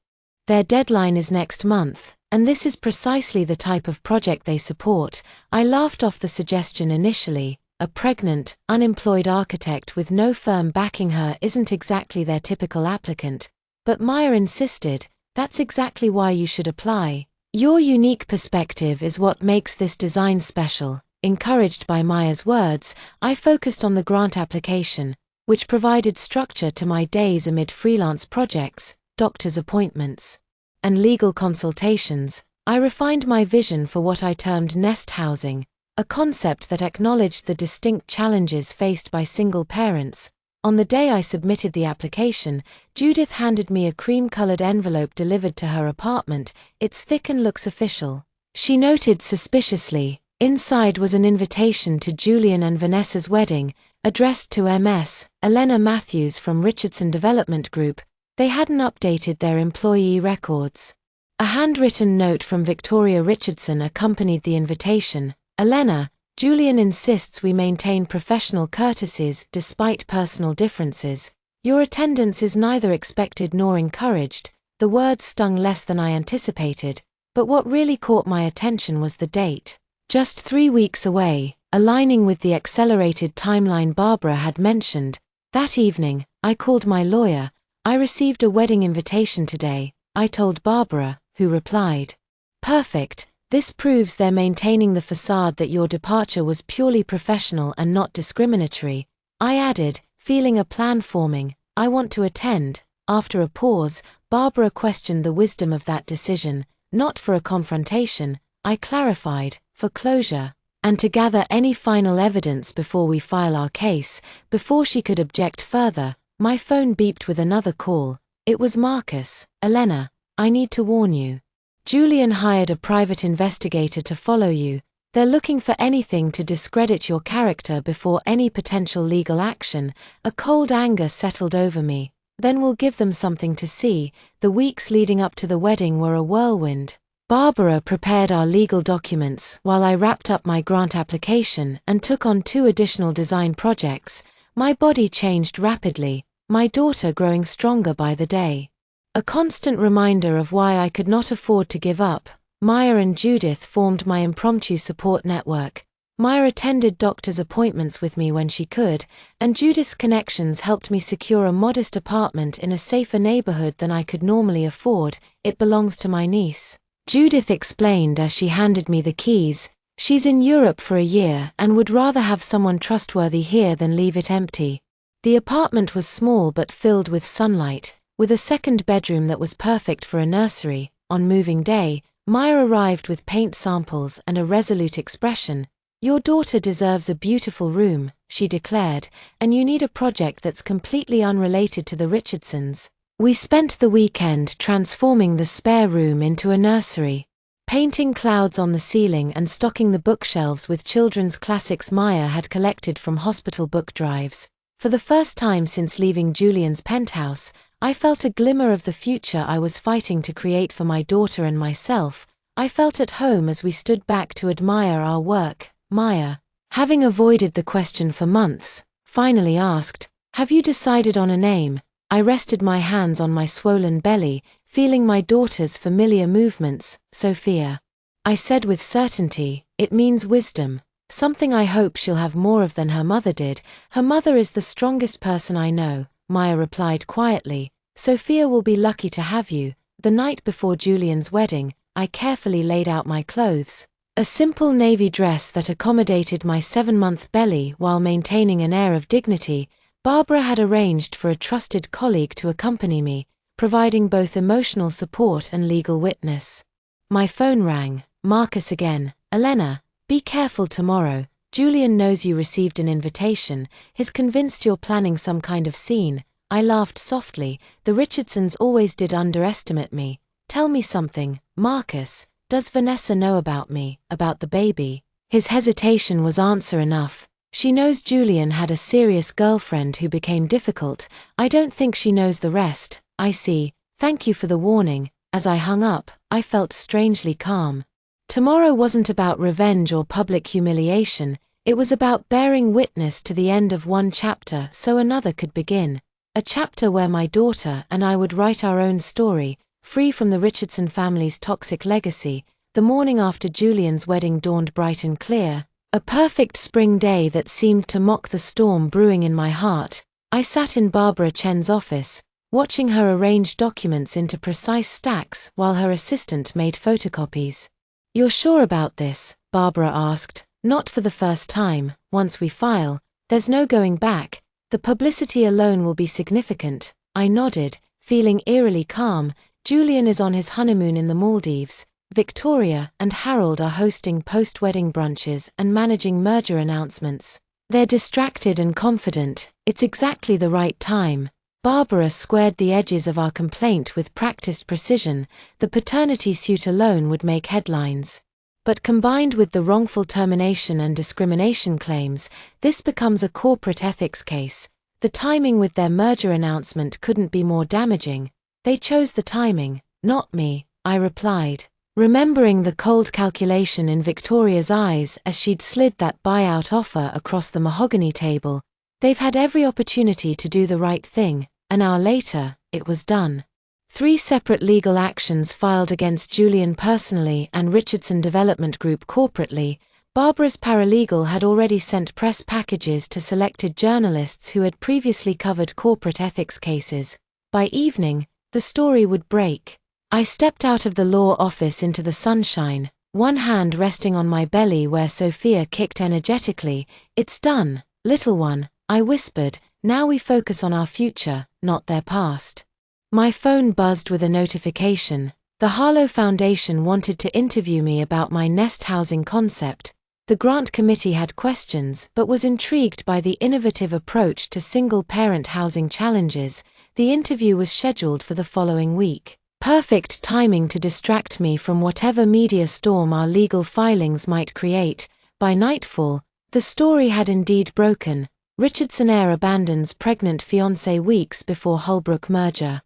"Their deadline is next month, and this is precisely the type of project they support." I laughed off the suggestion initially. A pregnant, unemployed architect with no firm backing her isn't exactly their typical applicant. But Maya insisted, "That's exactly why you should apply. Your unique perspective is what makes this design special." Encouraged by Maya's words, I focused on the grant application, which provided structure to my days amid freelance projects, doctor's appointments, and legal consultations. I refined my vision for what I termed nest housing, a concept that acknowledged the distinct challenges faced by single parents. On the day I submitted the application, Judith handed me a cream-colored envelope delivered to her apartment. "It's thick and looks official," she noted suspiciously. Inside was an invitation to Julian and Vanessa's wedding, addressed to Ms. Elena Matthews from Richardson Development Group. They hadn't updated their employee records. A handwritten note from Victoria Richardson accompanied the invitation. "Elena, Julian insists we maintain professional courtesies despite personal differences. Your attendance is neither expected nor encouraged." The words stung less than I anticipated, but what really caught my attention was the date. Just 3 weeks away, aligning with the accelerated timeline Barbara had mentioned. That evening, I called my lawyer. "I received a wedding invitation today," I told Barbara, who replied, "Perfect. This proves they're maintaining the facade that your departure was purely professional and not discriminatory." I added, feeling a plan forming, "I want to attend." After a pause, Barbara questioned the wisdom of that decision. "Not for a confrontation," I clarified, "for closure, and to gather any final evidence before we file our case." Before she could object further, my phone beeped with another call. It was Marcus. "Elena, I need to warn you. Julian hired a private investigator to follow you. They're looking for anything to discredit your character before any potential legal action." A cold anger settled over me. "Then we'll give them something to see." The weeks leading up to the wedding were a whirlwind. Barbara prepared our legal documents while I wrapped up my grant application and took on 2 additional design projects. My body changed rapidly, my daughter growing stronger by the day. A constant reminder of why I could not afford to give up. Maya and Judith formed my impromptu support network. Maya attended doctor's appointments with me when she could, and Judith's connections helped me secure a modest apartment in a safer neighborhood than I could normally afford. "It belongs to my niece," Judith explained as she handed me the keys. "She's in Europe for a year and would rather have someone trustworthy here than leave it empty." The apartment was small but filled with sunlight, with a second bedroom that was perfect for a nursery. On moving day, Maya arrived with paint samples and a resolute expression. "Your daughter deserves a beautiful room," she declared, "and you need a project that's completely unrelated to the Richardsons." We spent the weekend transforming the spare room into a nursery, painting clouds on the ceiling and stocking the bookshelves with children's classics Maya had collected from hospital book drives. For the first time since leaving Julian's penthouse, I felt a glimmer of the future I was fighting to create for my daughter and myself. I felt at home as we stood back to admire our work. Maya, having avoided the question for months, finally asked, "Have you decided on a name?" I rested my hands on my swollen belly, feeling my daughter's familiar movements. "Sophia," I said with certainty, "it means wisdom. Something I hope she'll have more of than her mother did. Her mother is the strongest person I know," Maya replied quietly. "Sophia will be lucky to have you." The night before Julian's wedding, I carefully laid out my clothes. A simple navy dress that accommodated my 7-month belly while maintaining an air of dignity. Barbara had arranged for a trusted colleague to accompany me, providing both emotional support and legal witness. My phone rang. "Marcus again. Elena, be careful tomorrow. Julian knows you received an invitation. He's convinced you're planning some kind of scene." I laughed softly. The Richardsons always did underestimate me. "Tell me something, Marcus. Does Vanessa know about me, about the baby?" His hesitation was answer enough. "She knows Julian had a serious girlfriend who became difficult. I don't think she knows the rest." "I see. Thank you for the warning." As I hung up, I felt strangely calm. Tomorrow wasn't about revenge or public humiliation. It was about bearing witness to the end of one chapter so another could begin. A chapter where my daughter and I would write our own story, free from the Richardson family's toxic legacy. The morning after Julian's wedding dawned bright and clear. A perfect spring day that seemed to mock the storm brewing in my heart. I sat in Barbara Chen's office, watching her arrange documents into precise stacks while her assistant made photocopies. "You're sure about this?" Barbara asked. "Not for the first time. Once we file, there's no going back. The publicity alone will be significant." I nodded, feeling eerily calm. Julian is on his honeymoon in the Maldives. Victoria and Harold are hosting post-wedding brunches and managing merger announcements. They're distracted and confident. It's exactly the right time. Barbara squared the edges of our complaint with practiced precision. The paternity suit alone would make headlines. But combined with the wrongful termination and discrimination claims, this becomes a corporate ethics case. The timing with their merger announcement couldn't be more damaging. "They chose the timing, not me," I replied, remembering the cold calculation in Victoria's eyes as she'd slid that buyout offer across the mahogany table. They've had every opportunity to do the right thing. An hour later, it was done. 3 separate legal actions filed against Julian personally and Richardson Development Group corporately. Barbara's paralegal had already sent press packages to selected journalists who had previously covered corporate ethics cases. By evening, the story would break. I stepped out of the law office into the sunshine, one hand resting on my belly where Sophia kicked energetically. "It's done, little one," I whispered. "Now we focus on our future, not their past." My phone buzzed with a notification. The Harlow Foundation wanted to interview me about my nest housing concept. The grant committee had questions but was intrigued by the innovative approach to single-parent housing challenges. The interview was scheduled for the following week. Perfect timing to distract me from whatever media storm our legal filings might create. By nightfall, the story had indeed broken. Richardson heir abandons pregnant fiancée weeks before Holbrook merger.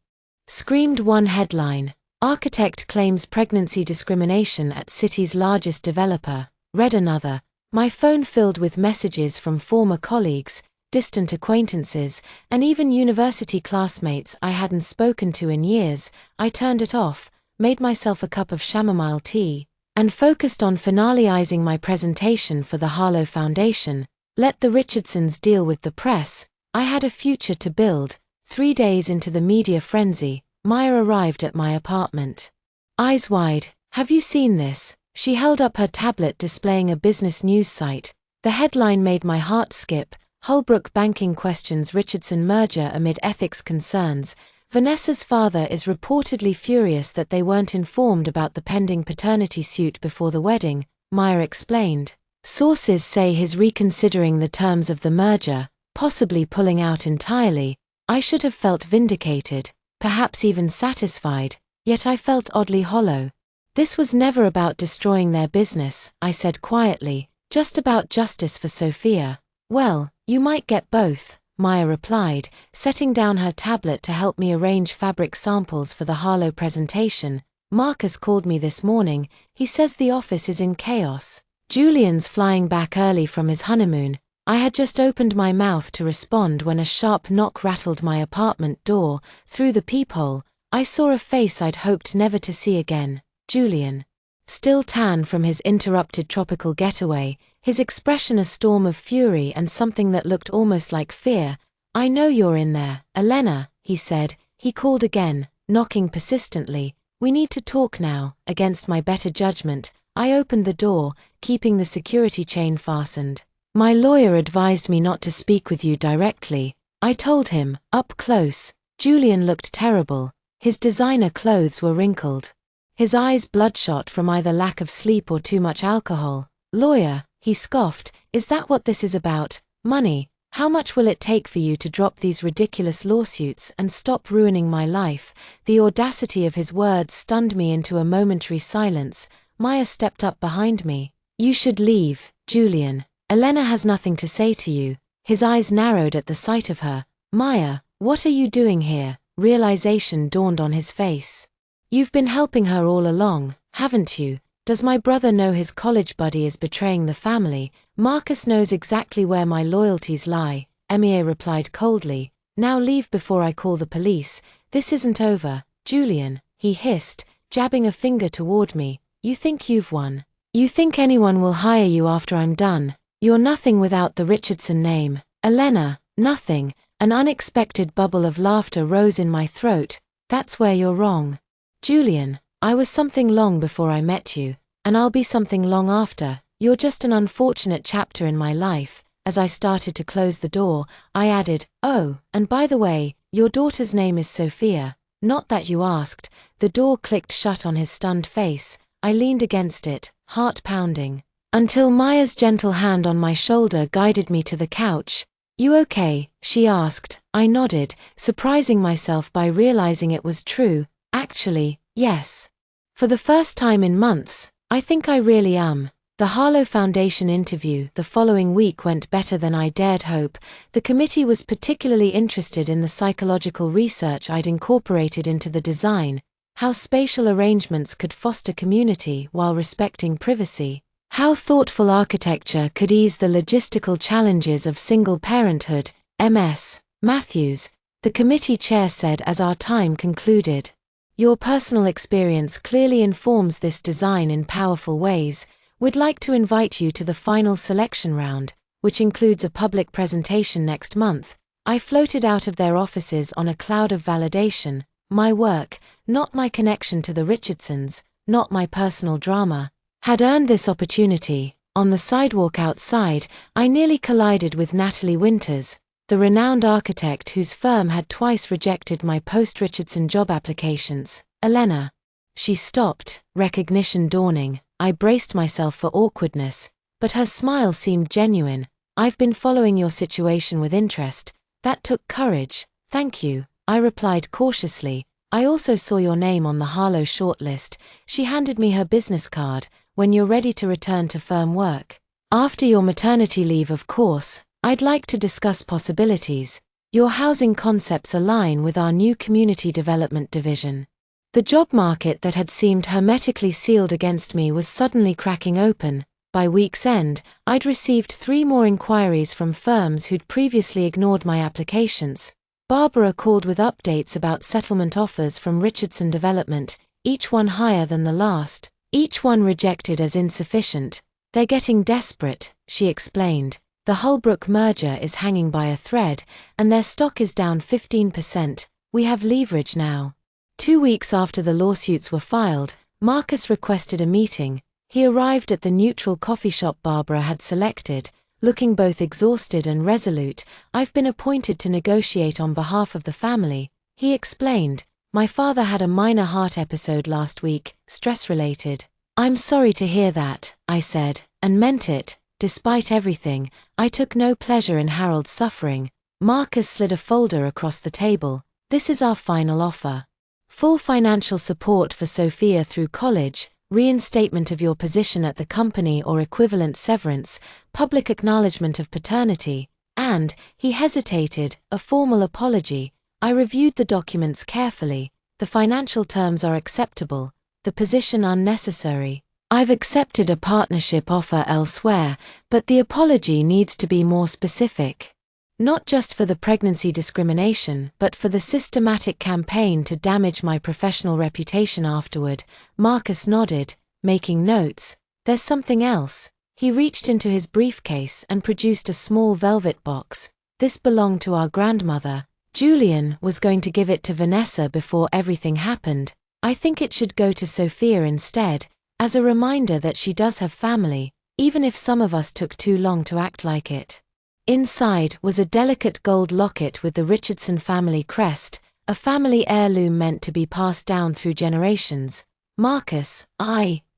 Screamed one headline. Architect claims pregnancy discrimination at city's largest developer. Read another. My phone filled with messages from former colleagues, distant acquaintances, and even university classmates I hadn't spoken to in years. I turned it off, made myself a cup of chamomile tea, and focused on finalizing my presentation for the Harlow Foundation. Let the Richardsons deal with the press. I had a future to build. 3 days into the media frenzy, Maya arrived at my apartment. Eyes wide. "Have you seen this?" She held up her tablet displaying a business news site. The headline made my heart skip. Holbrook banking questions Richardson merger amid ethics concerns. Vanessa's father is reportedly furious that they weren't informed about the pending paternity suit before the wedding, Maya explained. Sources say he's reconsidering the terms of the merger, possibly pulling out entirely. I should have felt vindicated, perhaps even satisfied, yet I felt oddly hollow. This was never about destroying their business, I said quietly, just about justice for Sophia. Well, you might get both, Maya replied, setting down her tablet to help me arrange fabric samples for the Harlow presentation. Marcus called me this morning. He says the office is in chaos. Julian's flying back early from his honeymoon. I had just opened my mouth to respond when a sharp knock rattled my apartment door. Through the peephole, I saw a face I'd hoped never to see again. Julian. Still tan from his interrupted tropical getaway, his expression a storm of fury and something that looked almost like fear. "I know you're in there, Elena," he said. He called again, knocking persistently. "We need to talk now." Against my better judgment, I opened the door, keeping the security chain fastened. "My lawyer advised me not to speak with you directly," I told him, up close. Julian looked terrible. His designer clothes were wrinkled. His eyes bloodshot from either lack of sleep or too much alcohol. "Lawyer," he scoffed, "is that what this is about? Money? How much will it take for you to drop these ridiculous lawsuits and stop ruining my life?" The audacity of his words stunned me into a momentary silence. Maya stepped up behind me. "You should leave, Julian. Elena has nothing to say to you." His eyes narrowed at the sight of her. "Maya, what are you doing here?" Realization dawned on his face. "You've been helping her all along, haven't you? Does my brother know his college buddy is betraying the family?" "Marcus knows exactly where my loyalties lie," Emie replied coldly. "Now leave before I call the police. This isn't over, Julian," he hissed, jabbing a finger toward me. "You think you've won? You think anyone will hire you after I'm done? You're nothing without the Richardson name. Elena, nothing." An unexpected bubble of laughter rose in my throat. "That's where you're wrong. Julian, I was something long before I met you, and I'll be something long after. You're just an unfortunate chapter in my life." As I started to close the door, I added, "Oh, and by the way, your daughter's name is Sophia. Not that you asked." The door clicked shut on his stunned face. I leaned against it, heart pounding, until Maya's gentle hand on my shoulder guided me to the couch. "You okay?" she asked. I nodded, surprising myself by realizing it was true. "Actually, yes. For the first time in months, I think I really am." The Harlow Foundation interview the following week went better than I dared hope. The committee was particularly interested in the psychological research I'd incorporated into the design, how spatial arrangements could foster community while respecting privacy, how thoughtful architecture could ease the logistical challenges of single parenthood. Ms. Matthews, the committee chair, said as our time concluded, "Your personal experience clearly informs this design in powerful ways. We'd like to invite you to the final selection round, which includes a public presentation next month." I floated out of their offices on a cloud of validation. My work, not my connection to the Richardsons, not my personal drama, had earned this opportunity. On the sidewalk outside, I nearly collided with Natalie Winters, the renowned architect whose firm had twice rejected my post-Richardson job applications. "Elena." She stopped, recognition dawning. I braced myself for awkwardness, but her smile seemed genuine. "I've been following your situation with interest." "That took courage. Thank you," I replied cautiously. "I also saw your name on the Harlow shortlist." She handed me her business card. "When you're ready to return to firm work. After your maternity leave, of course. I'd like to discuss possibilities. Your housing concepts align with our new community development division." The job market that had seemed hermetically sealed against me was suddenly cracking open. By week's end, I'd received 3 more inquiries from firms who'd previously ignored my applications. Barbara called with updates about settlement offers from Richardson Development, each one higher than the last, each one rejected as insufficient. "They're getting desperate," she explained. "The Holbrook merger is hanging by a thread, and their stock is down 15%. We have leverage now." 2 weeks after the lawsuits were filed, Marcus requested a meeting. He arrived at the neutral coffee shop Barbara had selected, looking both exhausted and resolute. "I've been appointed to negotiate on behalf of the family," he explained. "My father had a minor heart episode last week, stress-related." "I'm sorry to hear that," I said, and meant it. despite everything, I took no pleasure in Harold's suffering. Marcus slid a folder across the table. This is our final offer. Full financial support for Sophia through college, reinstatement of your position at the company or equivalent severance, public acknowledgement of paternity, and, he hesitated, a formal apology. I reviewed the documents carefully. The financial terms are acceptable, the position unnecessary. I've accepted a partnership offer elsewhere, but the apology needs to be more specific. Not just for the pregnancy discrimination, but for the systematic campaign to damage my professional reputation afterward. Marcus nodded, making notes. There's something else. He reached into his briefcase and produced a small velvet box. This belonged to our grandmother. Julian was going to give it to Vanessa before everything happened. I think it should go to Sophia instead, as a reminder that she does have family, even if some of us took too long to act like it. Inside was a delicate gold locket with the Richardson family crest, a family heirloom meant to be passed down through generations. Marcus,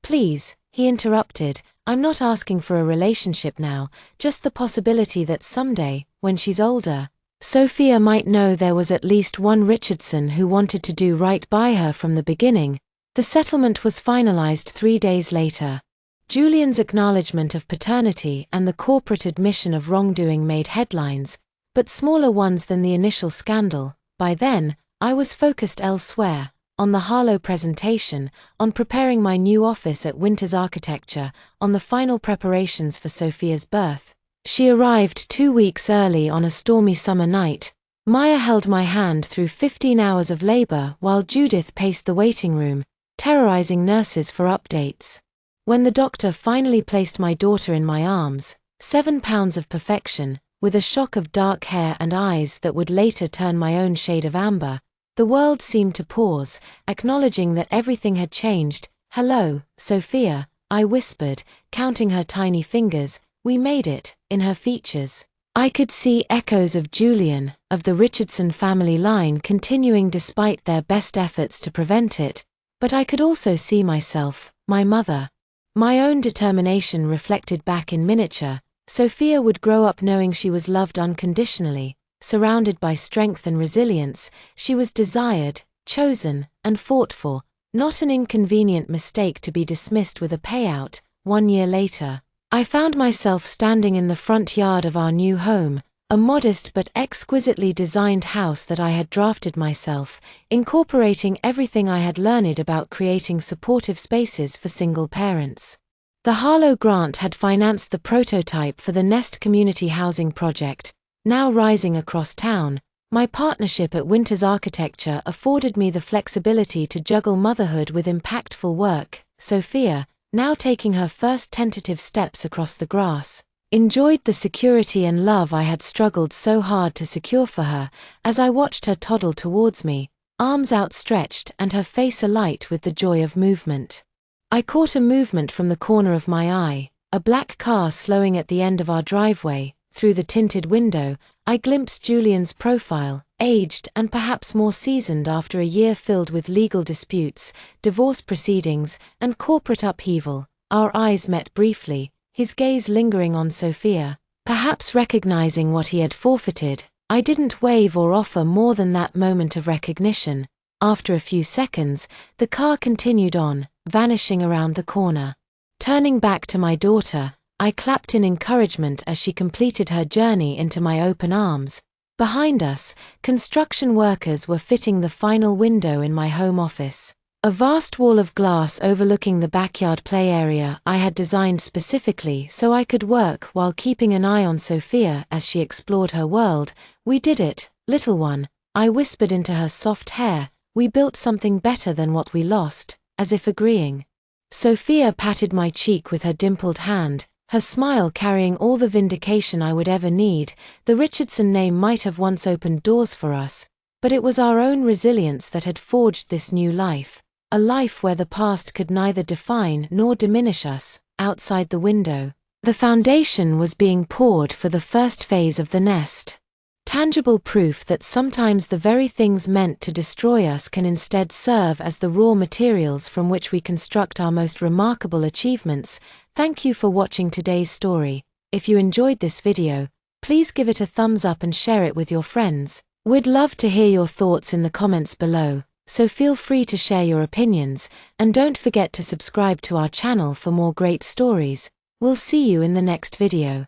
please, he interrupted, I'm not asking for a relationship now, just the possibility that someday, when she's older, Sophia might know there was at least one Richardson who wanted to do right by her from the beginning. The settlement was finalized 3 days later. Julian's acknowledgement of paternity and the corporate admission of wrongdoing made headlines, but smaller ones than the initial scandal. By then, I was focused elsewhere, on the Harlow presentation, on preparing my new office at Winters Architecture, on the final preparations for Sophia's birth. She arrived 2 weeks early on a stormy summer night. Maya held my hand through 15 hours of labor while Judith paced the waiting room, terrorizing nurses for updates. When the doctor finally placed my daughter in my arms, 7 pounds of perfection, with a shock of dark hair and eyes that would later turn my own shade of amber, the world seemed to pause, acknowledging that everything had changed. Hello, Sophia, I whispered, counting her tiny fingers. We made it, in her features. I could see echoes of Julian, of the Richardson family line continuing despite their best efforts to prevent it, but I could also see myself, my mother. My own determination reflected back in miniature. Sophia would grow up knowing she was loved unconditionally, surrounded by strength and resilience. She was desired, chosen, and fought for, not an inconvenient mistake to be dismissed with a payout. 1 year later, I found myself standing in the front yard of our new home, a modest but exquisitely designed house that I had drafted myself, incorporating everything I had learned about creating supportive spaces for single parents. The Harlow grant had financed the prototype for the Nest community housing project, now rising across town. My partnership at Winters Architecture afforded me the flexibility to juggle motherhood with impactful work. Sophia, now taking her first tentative steps across the grass, enjoyed the security and love I had struggled so hard to secure for her. As I watched her toddle towards me, arms outstretched and her face alight with the joy of movement. I caught a movement from the corner of my eye, a black car slowing at the end of our driveway. Through the tinted window, I glimpsed Julian's profile, aged and perhaps more seasoned after a year filled with legal disputes, divorce proceedings, and corporate upheaval. Our eyes met briefly, his gaze lingering on Sophia. Perhaps recognizing what he had forfeited, I didn't wave or offer more than that moment of recognition. After a few seconds, the car continued on, vanishing around the corner. Turning back to my daughter, I clapped in encouragement as she completed her journey into my open arms. Behind us, construction workers were fitting the final window in my home office. A vast wall of glass overlooking the backyard play area I had designed specifically so I could work while keeping an eye on Sophia as she explored her world. We did it, little one, I whispered into her soft hair. We built something better than what we lost, as if agreeing. Sophia patted my cheek with her dimpled hand, her smile carrying all the vindication I would ever need. The Richardson name might have once opened doors for us, but it was our own resilience that had forged this new life, a life where the past could neither define nor diminish us. Outside the window, the foundation was being poured for the first phase of the Nest. Tangible proof that sometimes the very things meant to destroy us can instead serve as the raw materials from which we construct our most remarkable achievements. Thank you for watching today's story. If you enjoyed this video, please give it a thumbs up and share it with your friends. We'd love to hear your thoughts in the comments below, so feel free to share your opinions, and don't forget to subscribe to our channel for more great stories. We'll see you in the next video.